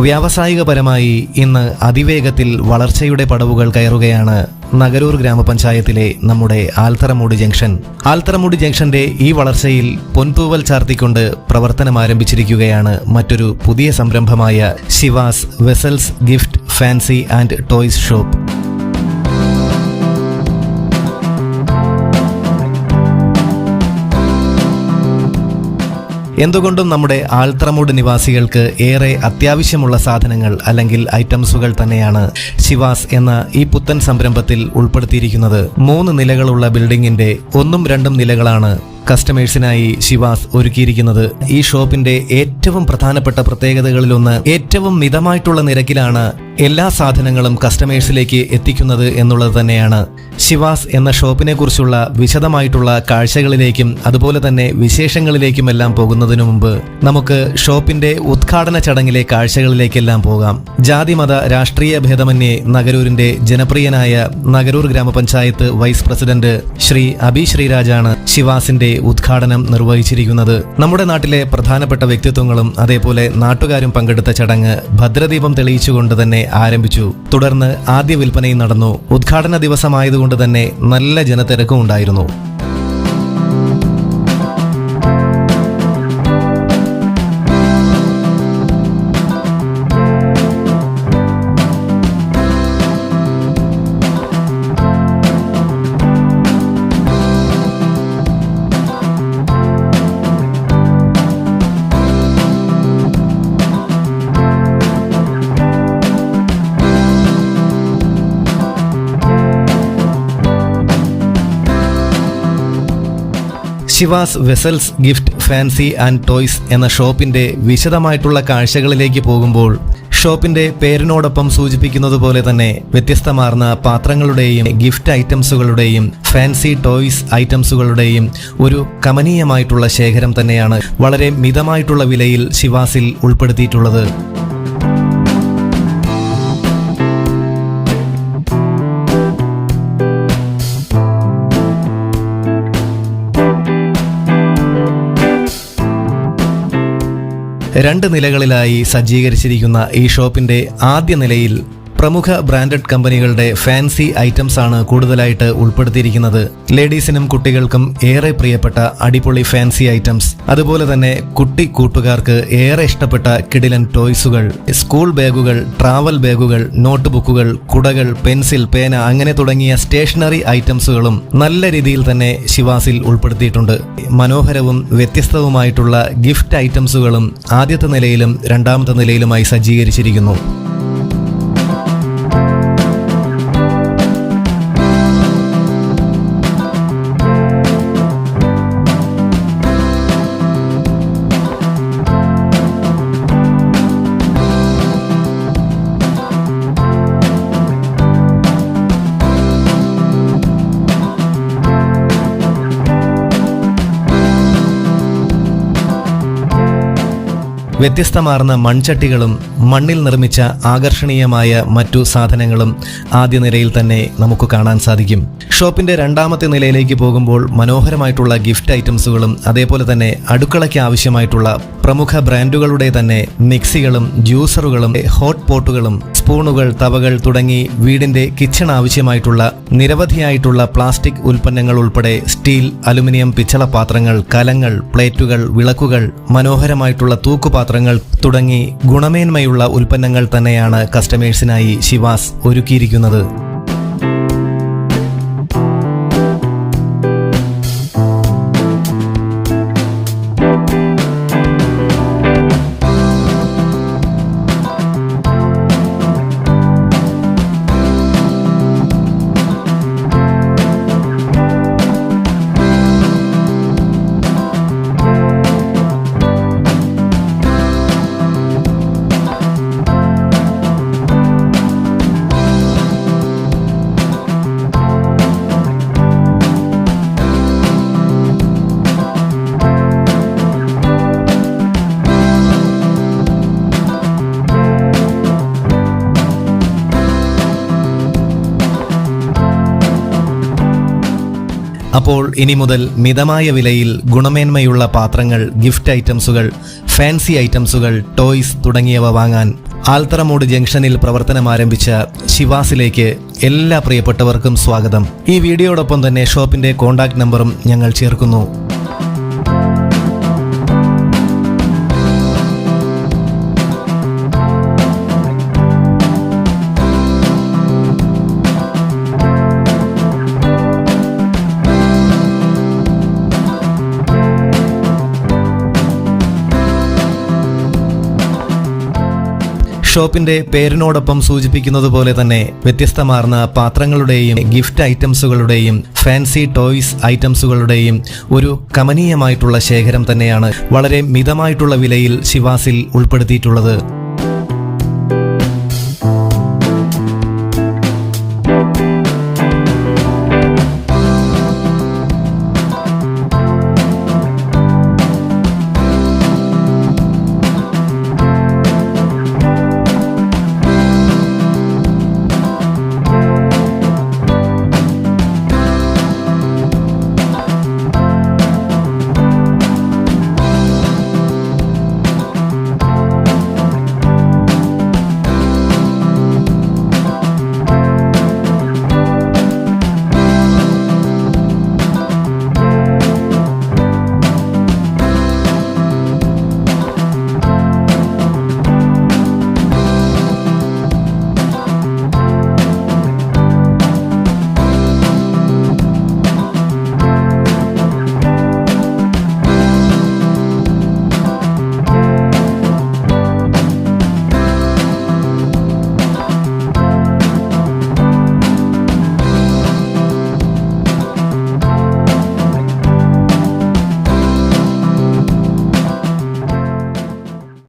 വ്യാവസായികപരമായി ഇന്ന് അതിവേഗത്തിൽ വളർച്ചയുടെ പടവുകൾ കയറുകയാണ് നഗരൂർ ഗ്രാമപഞ്ചായത്തിലെ നമ്മുടെ ആൽത്തറമൂട് ജംഗ്ഷൻ. ആൽത്തറമൂട് ജംഗ്ഷന്റെ ഈ വളർച്ചയിൽ പൊൻതൂവൽ ചാർത്തിക്കൊണ്ട് പ്രവർത്തനം ആരംഭിച്ചിരിക്കുകയാണ് മറ്റൊരു പുതിയ സംരംഭമായ Sivas vessels gift fancy and toys shop. എന്തുകൊണ്ടും നമ്മുടെ ആൽത്തറമൂട് നിവാസികൾക്ക് ഏറെ അത്യാവശ്യമുള്ള സാധനങ്ങൾ അല്ലെങ്കിൽ ഐറ്റംസുകൾ തന്നെയാണ് ശിവാസ് എന്ന ഈ പുത്തൻ സംരംഭത്തിൽ ഉൾപ്പെടുത്തിയിരിക്കുന്നത്. 3 നിലകളുള്ള ബിൽഡിംഗിന്റെ 1ഉം 2ഉം നിലകളാണ് കസ്റ്റമേഴ്സിനായി ശിവാസ് ഒരുക്കിയിരിക്കുന്നത്. ഈ ഷോപ്പിന്റെ ഏറ്റവും പ്രധാനപ്പെട്ട പ്രത്യേകതകളിലൊന്ന് ഏറ്റവും മിതമായിട്ടുള്ള നിരക്കിലാണ് എല്ലാ സാധനങ്ങളും കസ്റ്റമേഴ്സിലേക്ക് എത്തിക്കുന്നത് എന്നുള്ളത് തന്നെയാണ്. ശിവാസ് എന്ന ഷോപ്പിനെ കുറിച്ചുള്ള വിശദമായിട്ടുള്ള കാഴ്ചകളിലേക്കും അതുപോലെ തന്നെ വിശേഷങ്ങളിലേക്കുമെല്ലാം പോകുന്നതിനു മുമ്പ് നമുക്ക് ഷോപ്പിന്റെ ഉദ്ഘാടന ചടങ്ങിലെ കാഴ്ചകളിലേക്കെല്ലാം പോകാം. ജാതിമത രാഷ്ട്രീയ ഭേദമന്യേ നഗരൂരിന്റെ ജനപ്രിയനായ നഗരൂർ ഗ്രാമപഞ്ചായത്ത് വൈസ് പ്രസിഡന്റ് ശ്രീ അബി ശ്രീരാജാണ് ശിവാസിന്റെ ഉദ്ഘാടനം നിർവഹിച്ചിരിക്കുന്നത്. നമ്മുടെ നാട്ടിലെ പ്രധാനപ്പെട്ട വ്യക്തിത്വങ്ങളും അതേപോലെ നാട്ടുകാരും പങ്കെടുത്ത ചടങ്ങ് ഭദ്രദീപം തെളിയിച്ചുകൊണ്ട് തന്നെ ആരംഭിച്ചു. തുടർന്ന് ആദ്യ വിൽപ്പനയും നടന്നു. ഉദ്ഘാടന ദിവസമായതുകൊണ്ട് തന്നെ നല്ല ജനത്തിരക്കും ഉണ്ടായിരുന്നു. Sivas vessels gift fancy and toys എന്ന ഷോപ്പിന്റെ വിശദമായിട്ടുള്ള കാഴ്ചകളിലേക്ക് പോകുമ്പോൾ ഷോപ്പിന്റെ പേരിനോടൊപ്പം സൂചിപ്പിക്കുന്നത് പോലെ തന്നെ വ്യത്യസ്തമാർന്ന പാത്രങ്ങളുടെയും ഗിഫ്റ്റ് ഐറ്റംസുകളുടെയും ഫാൻസി ടോയ്സ് ഐറ്റംസുകളുടെയും ഒരു കമനീയമായിട്ടുള്ള ശേഖരം തന്നെയാണ് വളരെ മിതമായിട്ടുള്ള വിലയിൽ ശിവാസിൽ ഉൾപ്പെടുത്തിയിട്ടുള്ളത്. രണ്ട് നിലകളിലായി സജ്ജീകരിച്ചിരിക്കുന്ന ഈ ഷോപ്പിന്റെ ആദ്യ നിലയിൽ പ്രമുഖ ബ്രാൻഡഡ് കമ്പനികളുടെ ഫാൻസി ഐറ്റംസ് ആണ് കൂടുതലായിട്ട് ഉൾപ്പെടുത്തിയിരിക്കുന്നത്. ലേഡീസിനും കുട്ടികൾക്കും ഏറെ പ്രിയപ്പെട്ട അടിപൊളി ഫാൻസി ഐറ്റംസ്, അതുപോലെ തന്നെ കുട്ടി കൂട്ടുകാർക്ക് ഏറെ ഇഷ്ടപ്പെട്ട കിടിലൻ ടോയ്സുകൾ, സ്കൂൾ ബാഗുകൾ, ട്രാവൽ ബാഗുകൾ, നോട്ട് ബുക്കുകൾ, കുടകൾ, പെൻസിൽ, പേന അങ്ങനെ തുടങ്ങിയ സ്റ്റേഷനറി ഐറ്റംസുകളും നല്ല രീതിയിൽ തന്നെ ശിവാസിൽ ഉൾപ്പെടുത്തിയിട്ടുണ്ട്. മനോഹരവും വ്യത്യസ്തവുമായിട്ടുള്ള ഗിഫ്റ്റ് ഐറ്റംസുകളും ആദ്യത്തെ നിലയിലും രണ്ടാമത്തെ നിലയിലുമായി സജ്ജീകരിച്ചിരിക്കുന്നു. വ്യത്യസ്തമാർന്ന മൺചട്ടികളും മണ്ണിൽ നിർമ്മിച്ച ആകർഷണീയമായ മറ്റു സാധനങ്ങളും ആദ്യ നിലയിൽ തന്നെ നമുക്ക് കാണാൻ സാധിക്കും. ഷോപ്പിന്റെ രണ്ടാമത്തെ നിലയിലേക്ക് പോകുമ്പോൾ മനോഹരമായിട്ടുള്ള ഗിഫ്റ്റ് ഐറ്റംസുകളും അതേപോലെ തന്നെ അടുക്കളയ്ക്ക് ആവശ്യമായിട്ടുള്ള പ്രമുഖ ബ്രാൻഡുകളുടെ തന്നെ മിക്സികളും ജ്യൂസറുകളും ഹോട്ട് പോട്ടുകളും സ്പൂണുകൾ, തവകൾ തുടങ്ങി വീടിന്റെ കിച്ചൺ ആവശ്യമായിട്ടുള്ള നിരവധിയായിട്ടുള്ള പ്ലാസ്റ്റിക് ഉൽപ്പന്നങ്ങൾ ഉൾപ്പെടെ സ്റ്റീൽ, അലുമിനിയം, പിച്ചള പാത്രങ്ങൾ, കലങ്ങൾ, പ്ലേറ്റുകൾ, വിളക്കുകൾ, മനോഹരമായിട്ടുള്ള തൂക്കുപാത്രങ്ങൾ തുടങ്ങി ഗുണമേന്മയുള്ള ഉൽപ്പന്നങ്ങൾ തന്നെയാണ് കസ്റ്റമേഴ്സിനായി ശിവാസ് ഒരുക്കിയിരിക്കുന്നത്. അപ്പോൾ ഇനി മുതൽ മിതമായ വിലയിൽ ഗുണമേന്മയുള്ള പാത്രങ്ങൾ, ഗിഫ്റ്റ് ഐറ്റംസുകൾ, ഫാൻസി ഐറ്റംസുകൾ, ടോയ്സ് തുടങ്ങിയവ വാങ്ങാൻ ആൽത്തറമൂട് ജംഗ്ഷനിൽ പ്രവർത്തനം ആരംഭിച്ച ശിവാസിലേക്ക് എല്ലാ പ്രിയപ്പെട്ടവർക്കും സ്വാഗതം. ഈ വീഡിയോടൊപ്പം തന്നെ ഷോപ്പിന്റെ കോൺടാക്ട് നമ്പറും ഞങ്ങൾ ചേർക്കുന്നു. ഷോപ്പിന്റെ പേരിനോടൊപ്പം സൂചിപ്പിക്കുന്നത് പോലെ തന്നെ വ്യത്യസ്തമാർന്ന പാത്രങ്ങളുടെയും ഗിഫ്റ്റ് ഐറ്റംസുകളുടെയും ഫാൻസി ടോയ്സ് ഐറ്റംസുകളുടെയും ഒരു കമനീയമായിട്ടുള്ള ശേഖരം തന്നെയാണ് വളരെ മിതമായിട്ടുള്ള വിലയിൽ ശിവാസിൽ ഉൾപ്പെടുത്തിയിട്ടുള്ളത്.